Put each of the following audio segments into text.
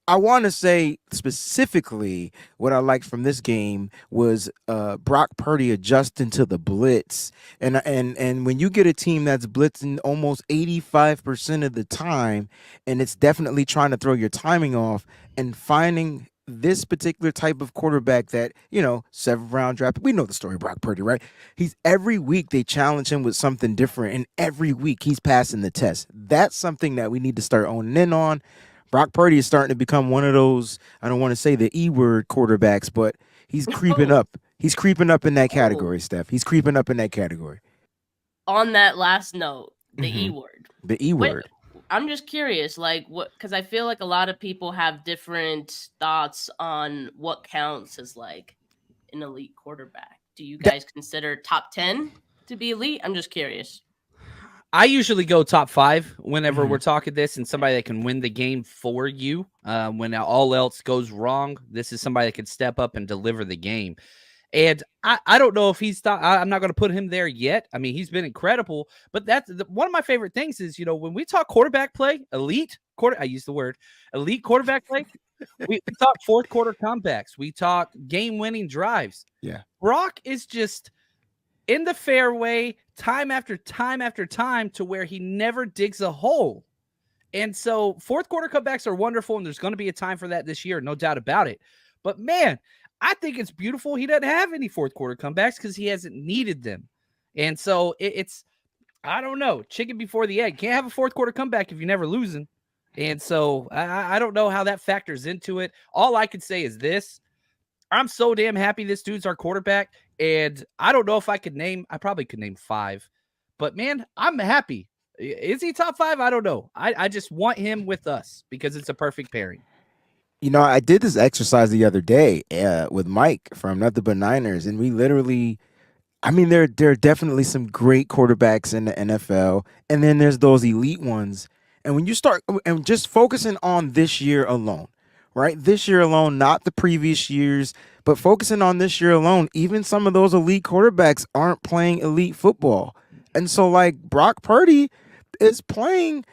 I want to say specifically what I liked from this game was Brock Purdy adjusting to the blitz, and when you get a team that's blitzing almost 85% of the time, and it's definitely trying to throw your timing off, and finding this particular type of quarterback that, seventh round draft. We know the story of Brock Purdy, right? He's every week they challenge him with something different, and every week he's passing the test. That's something that we need to start owning in on. Brock Purdy is starting to become one of those, I don't want to say the E word quarterbacks, but he's creeping Oh, up. He's creeping up in that oh. category, Steph. He's creeping up in that category. On that last note, the E Hmm. word. The E What word. I'm just curious, like what because I feel like a lot of people have different thoughts on what counts as like an elite quarterback. Do you That, guys consider top 10 to be elite? I'm just curious. I usually go top five whenever mhm. we're talking this, and somebody that can win the game for you when all else goes wrong. This is somebody that can step up and deliver the game. And I don't know if I'm not going to put him there yet. I mean, he's been incredible, but one of my favorite things is, when we talk quarterback play, I use the word elite quarterback play. We talk fourth quarter comebacks. We talk game winning drives. Yeah. Brock is just in the fairway time after time after time to where he never digs a hole. And so fourth quarter comebacks are wonderful, and there's going to be a time for that this year, no doubt about it. But man, I think it's beautiful he doesn't have any fourth quarter comebacks because he hasn't needed them. And so it's, I don't know, chicken before the egg. Can't have a fourth quarter comeback if you're never losing. And so I don't know how that factors into it. All I can say is this: I'm so damn happy this dude's our quarterback. And I don't know if I probably could name five, but man, I'm happy. Is he top five? I don't know. I just want him with us because it's a perfect pairing. I did this exercise the other day with Mike from Nothing But Niners, and we literally, I mean, there are definitely some great quarterbacks in the NFL, and then there's those elite ones. And when you start and just focusing on this year alone, right? This year alone, not the previous years, but focusing on this year alone, even some of those elite quarterbacks aren't playing elite football. And so, like, Brock Purdy is playing,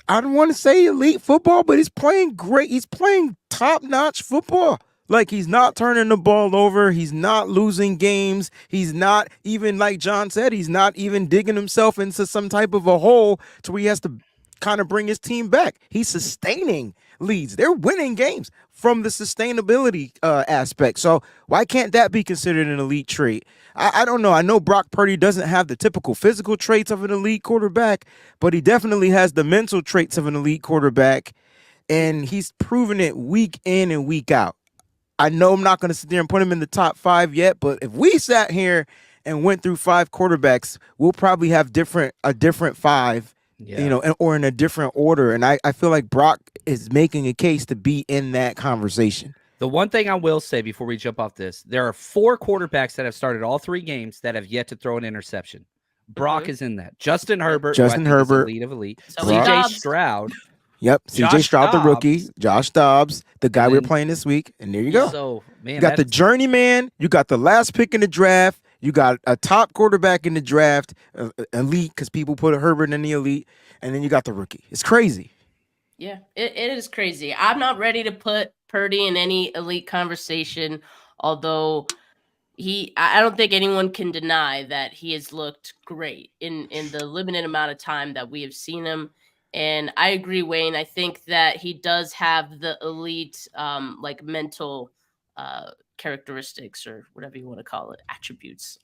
I don't want to say elite football, but he's playing great. He's playing top notch football. Like, he's not turning the ball over. He's not losing games. He's not even, like John said, he's not even digging himself into some type of a hole to where he has to kind of bring his team back. He's sustaining leads. They're winning games from the sustainability aspect. So why can't that be considered an elite trait? I don't know. I know Brock Purdy doesn't have the typical physical traits of an elite quarterback, but he definitely has the mental traits of an elite quarterback, and he's proven it week in and week out. I know I'm not going to sit there and put him in the top five yet, but if we sat here and went through five quarterbacks, we'll probably have a different five, Yeah. or in a different order. And I feel like Brock is making a case to be in that conversation. The one thing I will say before we jump off this, there are four quarterbacks that have started all three games that have yet to throw an interception. Brock Mm-hmm. is in that. Justin Yep. Herbert, who I Justin think is Herbert, elite of elite. So is Brock. CJ Dobbs. Stroud, Yep, CJ Josh Stroud, the rookie, Dobbs, Josh Dobbs, the guy and we're then playing this week. And there you go. Yeah. so You man, got the that's journeyman. You got the last pick in the draft. You got a top quarterback in the draft, elite, because people put Herbert in the elite, and then you got the rookie. It's crazy. Yeah, it is crazy. I'm not ready to put Purdy in any elite conversation, although I don't think anyone can deny that he has looked great in the limited amount of time that we have seen him. And I agree, Wayne. I think that he does have the elite, like mental characteristics or whatever you want to call it, attributes.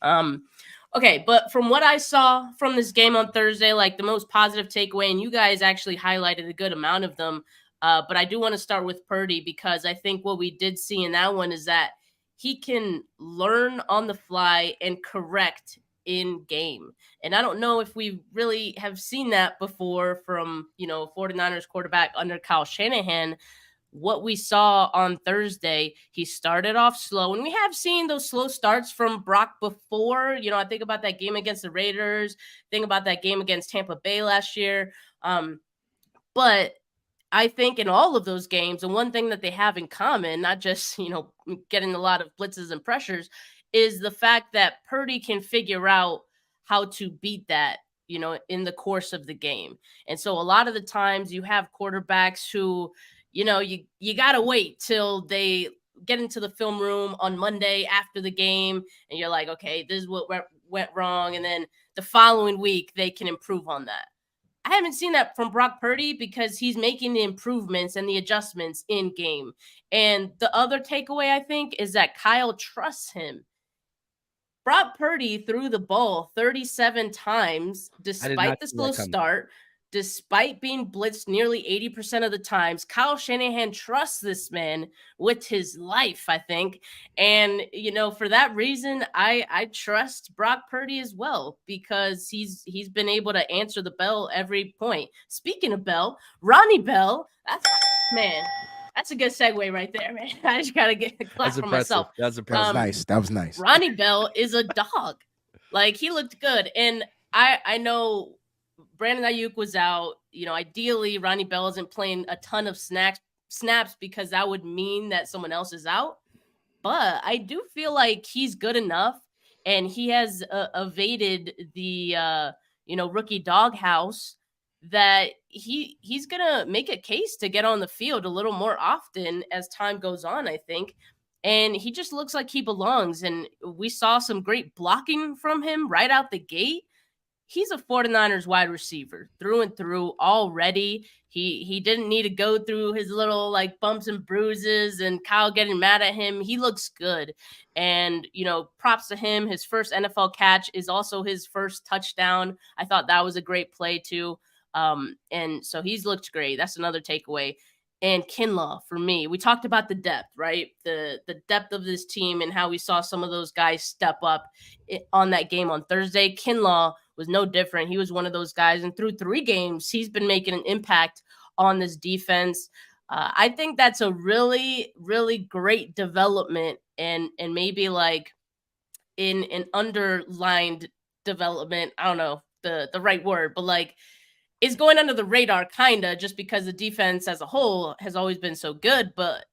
Okay, but from what I saw from this game on Thursday, like the most positive takeaway, and you guys actually highlighted a good amount of them. But I do want to start with Purdy because I think what we did see in that one is that he can learn on the fly and correct in game. And I don't know if we really have seen that before from, 49ers quarterback under Kyle Shanahan. What we saw on Thursday, he started off slow, and we have seen those slow starts from Brock before. I think about that game against the Raiders, think about that game against Tampa Bay last year. But I think in all of those games, and one thing that they have in common, not just, getting a lot of blitzes and pressures, is the fact that Purdy can figure out how to beat that, in the course of the game. And so a lot of the times you have quarterbacks who, you got to wait till they get into the film room on Monday after the game, and you're like, okay, this is what went wrong, and then the following week they can improve on that. I haven't seen that from Brock Purdy because he's making the improvements and the adjustments in game. And the other takeaway, I think, is that Kyle trusts him. Brock Purdy threw the ball 37 times despite the slow start, despite being blitzed nearly 80% of the times. Kyle Shanahan trusts this man with his life, I think. And, for that reason, I trust Brock Purdy as well, because he's been able to answer the bell every point. Speaking of Bell, Ronnie Bell, that's a good segue right there, man. I just got to get a clap for myself. That's impressive. That was nice. Ronnie Bell is a dog. Like, he looked good. And I know Brandon Ayuk was out. Ideally, Ronnie Bell isn't playing a ton of snaps because that would mean that someone else is out. But I do feel like he's good enough, and he has evaded the rookie doghouse, that he's gonna make a case to get on the field a little more often as time goes on, I think. And he just looks like he belongs. And we saw some great blocking from him right out the gate. He's a 49ers wide receiver through and through already. He didn't need to go through his little like bumps and bruises and Kyle getting mad at him. He looks good. And, props to him. His first NFL catch is also his first touchdown. I thought that was a great play too. And so he's looked great. That's another takeaway. And Kinlaw, for me, we talked about the depth, right? The depth of this team and how we saw some of those guys step up on that game on Thursday. Kinlaw was no different. He was one of those guys. And through 3 games, he's been making an impact on this defense. I think that's a really, really great development, and maybe like in an underlined development. I don't know the right word, but like, is going under the radar, kind of, just because the defense as a whole has always been so good. But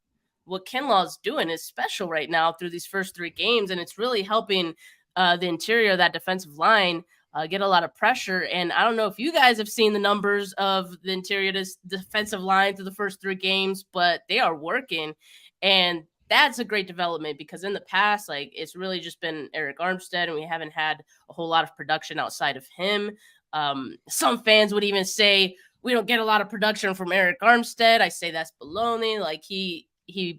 what Kinlaw's doing is special right now through these first 3 games, and it's really helping the interior of that defensive line get a lot of pressure. And I don't know if you guys have seen the numbers of the interior defensive line through the first 3 games, but they are working. And that's a great development, because in the past, like, it's really just been Eric Armstead, and we haven't had a whole lot of production outside of him. Some fans would even say we don't get a lot of production from Eric Armstead. I say that's baloney. Like, he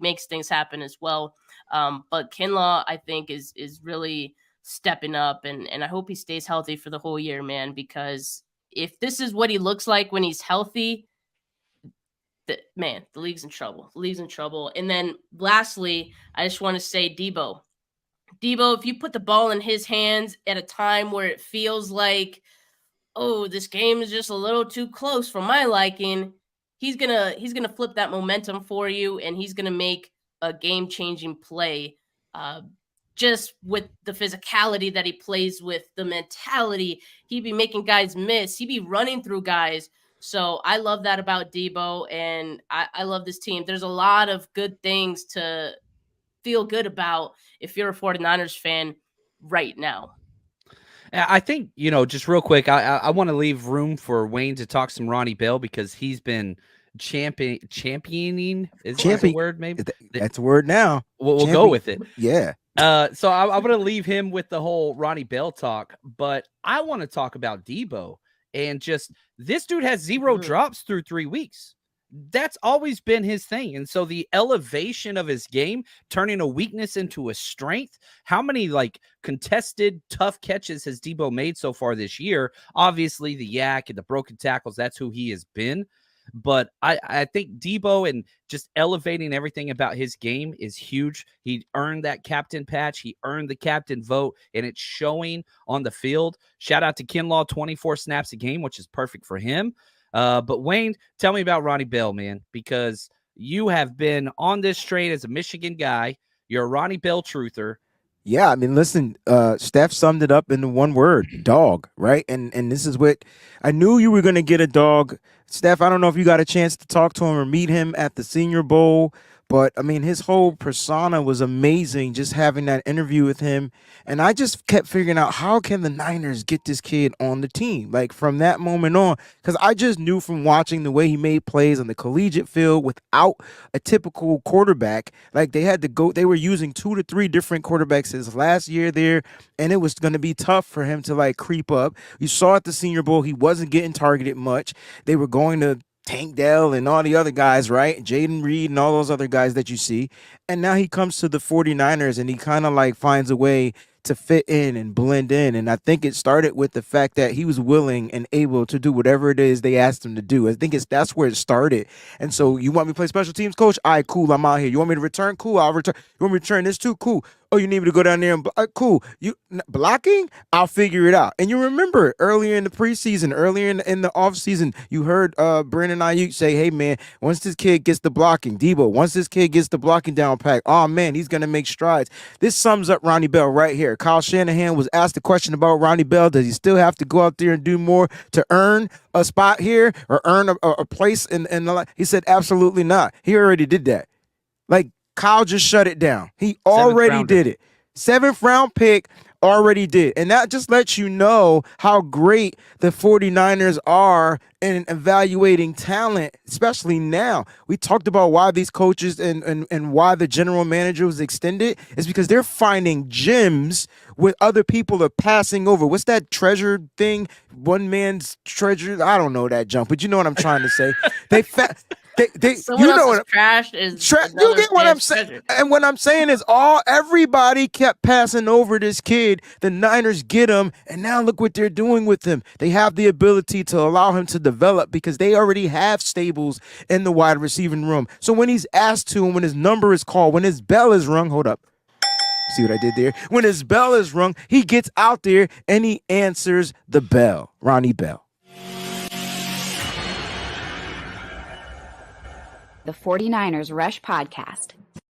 makes things happen as well. But Kinlaw, I think, is really stepping up, and I hope he stays healthy for the whole year, man, because if this is what he looks like when he's healthy, the league's in trouble. The league's in trouble. And then lastly, I just want to say Debo, if you put the ball in his hands at a time where it feels like, oh, this game is just a little too close for my liking, he's gonna flip that momentum for you, and he's gonna make a game-changing play. Just with the physicality that he plays with, the mentality, he'd be making guys miss. He'd be running through guys. So I love that about Debo, and I love this team. There's a lot of good things to feel good about if you're a 49ers fan right now. I think, just real quick, I want to leave room for Wayne to talk some Ronnie Bell, because he's been championing. Is that a word? Maybe that's a word now. We'll go with it. Yeah. So I'm going to leave him with the whole Ronnie Bell talk, but I want to talk about Debo, and just this dude has 0 drops through 3 weeks. That's always been his thing. And so the elevation of his game, turning a weakness into a strength. How many like contested tough catches has Debo made so far this year? Obviously the yak and the broken tackles, that's who he has been. But I think Debo and just elevating everything about his game is huge. He earned that captain patch. He earned the captain vote, and it's showing on the field. Shout out to Kinlaw, 24 snaps a game, which is perfect for him. But Wayne, tell me about Ronnie Bell, man, because you have been on this train as a Michigan guy. You're a Ronnie Bell truther. Yeah, I mean, listen, Steph summed it up in one word: dog, right? And this is what I knew you were going to get, a dog Steph, I don't know if you got a chance to talk to him or meet him at the Senior Bowl, but I mean, his whole persona was amazing just having that interview with him. And I just kept figuring out, how can the Niners get this kid on the team? Like from that moment on, because I just knew from watching the way he made plays on the collegiate field without a typical quarterback. Like they were using 2 to 3 different quarterbacks his last year there, and it was going to be tough for him to like creep up. You saw at the Senior Bowl, he wasn't getting targeted much. They were going to Tank Dell and all the other guys, right? Jaden Reed and all those other guys that you see. And now he comes to the 49ers and he kind of like finds a way to fit in and blend in. And I think it started with the fact that he was willing and able to do whatever it is they asked him to do. I think that's where it started. And so, you want me to play special teams, coach? All right, cool. I'm out here. You want me to return? Cool. I'll return. You want me to return this too? Cool. Oh, you need me to go down there and cool. Blocking? I'll figure it out. And you remember earlier in the preseason, earlier in the offseason, you heard Brandon Ayuk say, hey, man, once this kid gets the blocking, Debo, once this kid gets the blocking down pack, oh, man, he's going to make strides. This sums up Ronnie Bell right here. Kyle Shanahan was asked a question about Ronnie Bell. Does he still have to go out there and do more to earn a spot here or earn a place in the line? He said, absolutely not. He already did that. Like, Kyle just shut it down. He already did it. 7th round pick, already did. And that just lets you know how great the 49ers are in evaluating talent, especially now. We talked about why these coaches and why the general manager was extended. It's because they're finding gems with other people are passing over. What's that treasure thing? One man's treasure. I don't know that jump, but you know what I'm trying to say. Someone you know else's what trash is you get what I'm saying. treasure. And what I'm saying is everybody kept passing over this kid. The Niners get him, and now look what they're doing with him. They have the ability to allow him to develop because they already have stables in the wide receiving room. So when he's asked to, and when his number is called, when his bell is rung, hold up. See what I did there? When his bell is rung, he gets out there and he answers the bell. Ronnie Bell. The 49ers Rush Podcast.